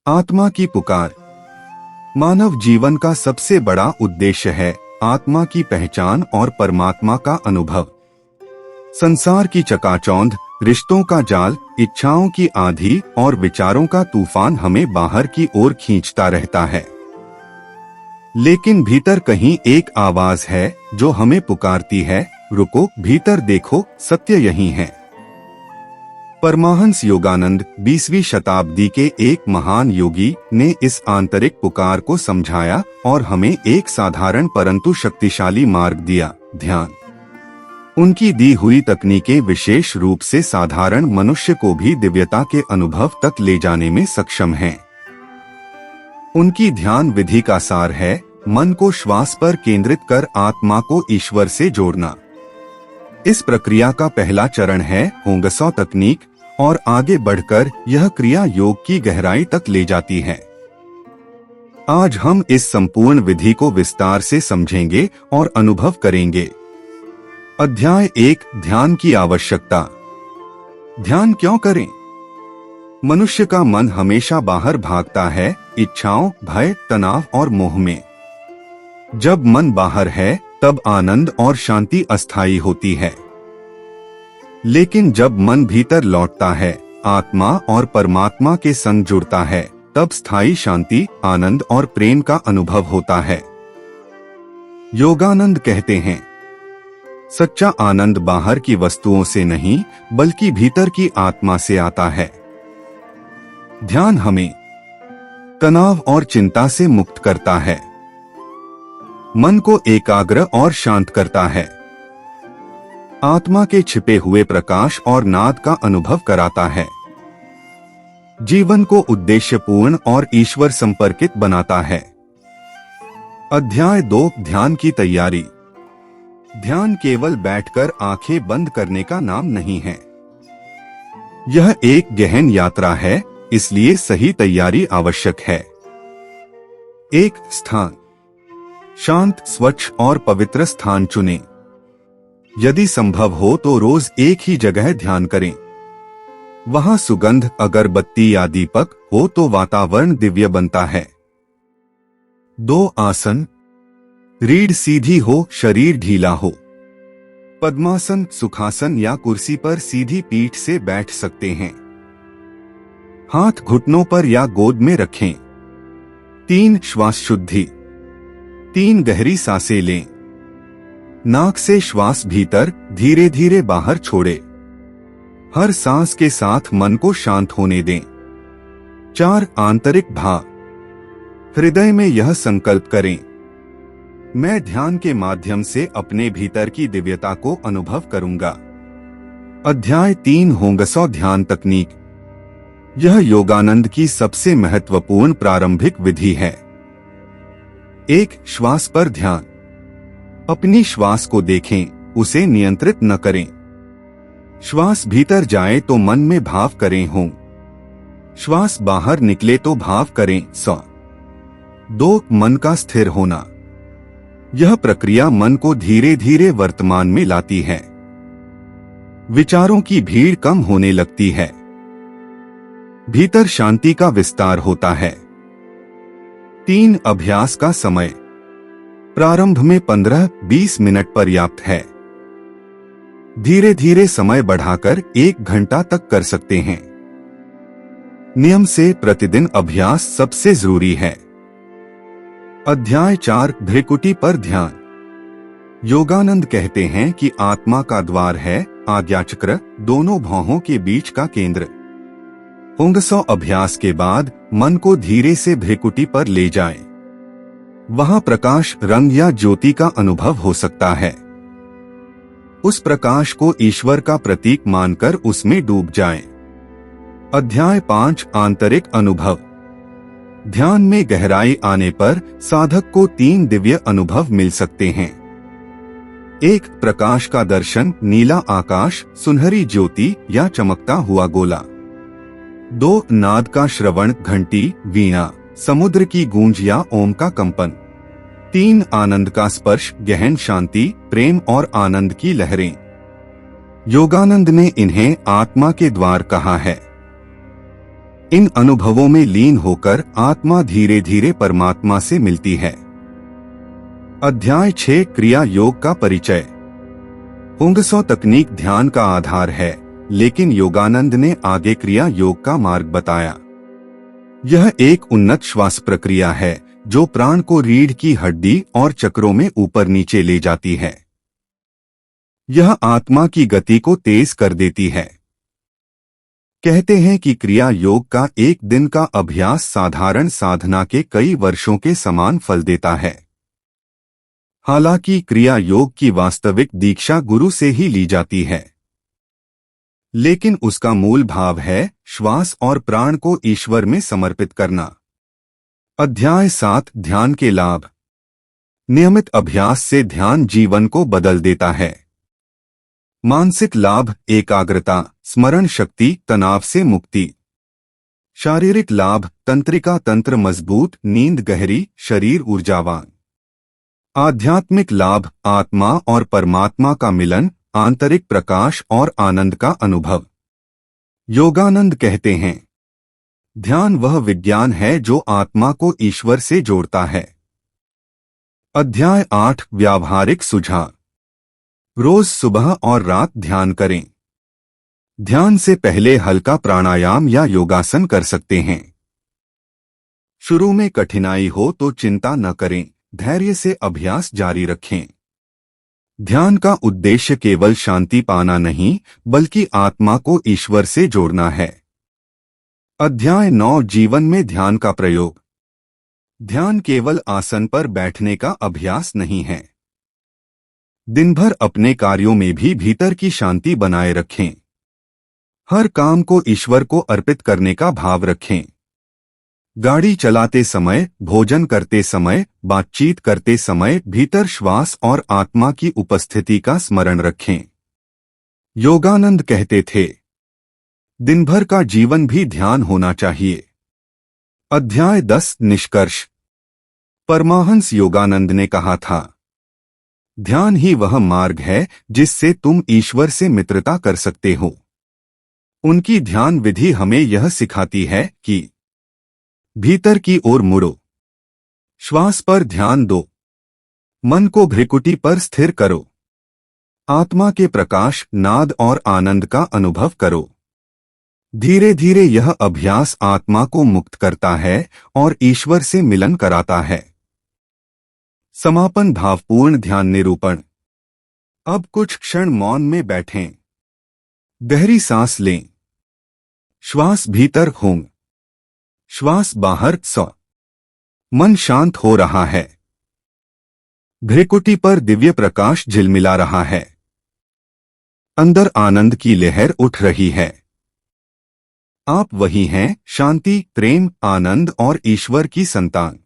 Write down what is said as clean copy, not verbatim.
आत्मा की पुकार। मानव जीवन का सबसे बड़ा उद्देश्य है आत्मा की पहचान और परमात्मा का अनुभव। संसार की चकाचौंध, रिश्तों का जाल, इच्छाओं की आंधी और विचारों का तूफान हमें बाहर की ओर खींचता रहता है, लेकिन भीतर कहीं एक आवाज है जो हमें पुकारती है, रुको, भीतर देखो, सत्य यही है। परमहंस योगानंद 20वीं शताब्दी के एक महान योगी ने इस आंतरिक पुकार को समझाया और हमें एक साधारण परंतु शक्तिशाली मार्ग दिया, ध्यान। उनकी दी हुई तकनीकें विशेष रूप से साधारण मनुष्य को भी दिव्यता के अनुभव तक ले जाने में सक्षम हैं। उनकी ध्यान विधि का सार है मन को श्वास पर केंद्रित कर आत्मा को ईश्वर से जोड़ना। इस प्रक्रिया का पहला चरण है होंगसो तकनीक और आगे बढ़कर यह क्रिया योग की गहराई तक ले जाती है। आज हम इस संपूर्ण विधि को विस्तार से समझेंगे और अनुभव करेंगे। अध्याय 1, ध्यान की आवश्यकता। ध्यान क्यों करें? मनुष्य का मन हमेशा बाहर भागता है, इच्छाओं, भय, तनाव और मोह में। जब मन बाहर है तब आनंद और शांति अस्थायी होती है, लेकिन जब मन भीतर लौटता है, आत्मा और परमात्मा के संग जुड़ता है, तब स्थायी शांति, आनंद और प्रेम का अनुभव होता है। योगानंद कहते हैं, सच्चा आनंद बाहर की वस्तुओं से नहीं बल्कि भीतर की आत्मा से आता है। ध्यान हमें तनाव और चिंता से मुक्त करता है, मन को एकाग्र और शांत करता है, आत्मा के छिपे हुए प्रकाश और नाद का अनुभव कराता है, जीवन को उद्देश्यपूर्ण और ईश्वर संपर्कित बनाता है। अध्याय 2, ध्यान की तैयारी। ध्यान केवल बैठकर आंखें बंद करने का नाम नहीं है। यह एक गहन यात्रा है, इसलिए सही तैयारी आवश्यक है। एक स्थान। शांत, स्वच्छ और पवित्र स्थान चुनें। यदि संभव हो तो रोज एक ही जगह ध्यान करें। वहां सुगंध, अगरबत्ती या दीपक हो तो वातावरण दिव्य बनता है। 2 आसन। रीढ़ सीधी हो, शरीर ढीला हो। पद्मासन, सुखासन या कुर्सी पर सीधी पीठ से बैठ सकते हैं। हाथ घुटनों पर या गोद में रखें। 3 श्वास शुद्धि। 3 गहरी सांसें लें। नाक से श्वास भीतर, धीरे धीरे बाहर छोड़े। हर सांस के साथ मन को शांत होने दें। 4 आंतरिक भाव। हृदय में यह संकल्प करें, मैं ध्यान के माध्यम से अपने भीतर की दिव्यता को अनुभव करूंगा। अध्याय 3, होंगसो ध्यान तकनीक। यह योगानंद की सबसे महत्वपूर्ण प्रारंभिक विधि है। 1 श्वास पर ध्यान। अपनी श्वास को देखें, उसे नियंत्रित न करें। श्वास भीतर जाए तो मन में भाव करें हों। श्वास बाहर निकले तो भाव करें स। 2 मन का स्थिर होना। यह प्रक्रिया मन को धीरे धीरे वर्तमान में लाती है। विचारों की भीड़ कम होने लगती है। भीतर शांति का विस्तार होता है। 3 अभ्यास का समय। प्रारंभ में 15-20 मिनट पर्याप्त है। धीरे धीरे समय बढ़ाकर 1 घंटा तक कर सकते हैं। नियम से प्रतिदिन अभ्यास सबसे जरूरी है। अध्याय 4, भ्रिकुटी पर ध्यान। योगानंद कहते हैं कि आत्मा का द्वार है आज्ञाचक्र, दोनों भौहों के बीच का केंद्र। होंगसो अभ्यास के बाद मन को धीरे से भ्रिकुटी पर ले जाएं। वहां प्रकाश, रंग या ज्योति का अनुभव हो सकता है। उस प्रकाश को ईश्वर का प्रतीक मानकर उसमें डूब जाएं। अध्याय 5, आंतरिक अनुभव। ध्यान में गहराई आने पर साधक को 3 दिव्य अनुभव मिल सकते हैं। 1 प्रकाश का दर्शन, नीला आकाश, सुनहरी ज्योति या चमकता हुआ गोला। 2 नाद का श्रवण, घंटी, वीणा, समुद्र की गूंज या ओम का कंपन। 3 आनंद का स्पर्श, गहन शांति, प्रेम और आनंद की लहरें। योगानंद ने इन्हें आत्मा के द्वार कहा है। इन अनुभवों में लीन होकर आत्मा धीरे धीरे परमात्मा से मिलती है। अध्याय 6 क्रिया योग का परिचय। पुंगसो तकनीक ध्यान का आधार है, लेकिन योगानंद ने आगे क्रिया योग का मार्ग बताया। यह एक उन्नत श्वास प्रक्रिया है जो प्राण को रीढ़ की हड्डी और चक्रों में ऊपर नीचे ले जाती है। यह आत्मा की गति को तेज कर देती है। कहते हैं कि क्रिया योग का एक दिन का अभ्यास साधारण साधना के कई वर्षों के समान फल देता है। हालांकि क्रिया योग की वास्तविक दीक्षा गुरु से ही ली जाती है, लेकिन उसका मूल भाव है श्वास और प्राण को ईश्वर में समर्पित करना। अध्याय 7 ध्यान के लाभ। नियमित अभ्यास से ध्यान जीवन को बदल देता है। मानसिक लाभ, एकाग्रता, स्मरण शक्ति, तनाव से मुक्ति। शारीरिक लाभ, तंत्रिका तंत्र मजबूत, नींद गहरी, शरीर ऊर्जावान। आध्यात्मिक लाभ, आत्मा और परमात्मा का मिलन, आंतरिक प्रकाश और आनंद का अनुभव। योगानंद कहते हैं, ध्यान वह विज्ञान है जो आत्मा को ईश्वर से जोड़ता है। अध्याय 8 व्यावहारिक सुझाव। रोज सुबह और रात ध्यान करें। ध्यान से पहले हल्का प्राणायाम या योगासन कर सकते हैं। शुरू में कठिनाई हो तो चिंता न करें, धैर्य से अभ्यास जारी रखें। ध्यान का उद्देश्य केवल शांति पाना नहीं, बल्कि आत्मा को ईश्वर से जोड़ना है। अध्याय 9 जीवन में ध्यान का प्रयोग। ध्यान केवल आसन पर बैठने का अभ्यास नहीं है। दिन भर अपने कार्यों में भी भीतर की शांति बनाए रखें। हर काम को ईश्वर को अर्पित करने का भाव रखें। गाड़ी चलाते समय, भोजन करते समय, बातचीत करते समय भीतर श्वास और आत्मा की उपस्थिति का स्मरण रखें। योगानंद कहते थे, दिन भर का जीवन भी ध्यान होना चाहिए। अध्याय 10 निष्कर्ष। परमाहंस योगानंद ने कहा था, ध्यान ही वह मार्ग है जिससे तुम ईश्वर से मित्रता कर सकते हो। उनकी ध्यान विधि हमें यह सिखाती है कि भीतर की ओर मुड़ो, श्वास पर ध्यान दो, मन को भ्रिकुटी पर स्थिर करो, आत्मा के प्रकाश, नाद और आनंद का अनुभव करो। धीरे धीरे यह अभ्यास आत्मा को मुक्त करता है और ईश्वर से मिलन कराता है। समापन भावपूर्ण ध्यान निरूपण। अब कुछ क्षण मौन में बैठें। गहरी सांस लें। श्वास भीतर हों, श्वास बाहर स। मन शांत हो रहा है। भ्रिकुटी पर दिव्य प्रकाश झिलमिला रहा है। अंदर आनंद की लहर उठ रही है। आप वही हैं, शांति, प्रेम, आनंद और ईश्वर की संतान।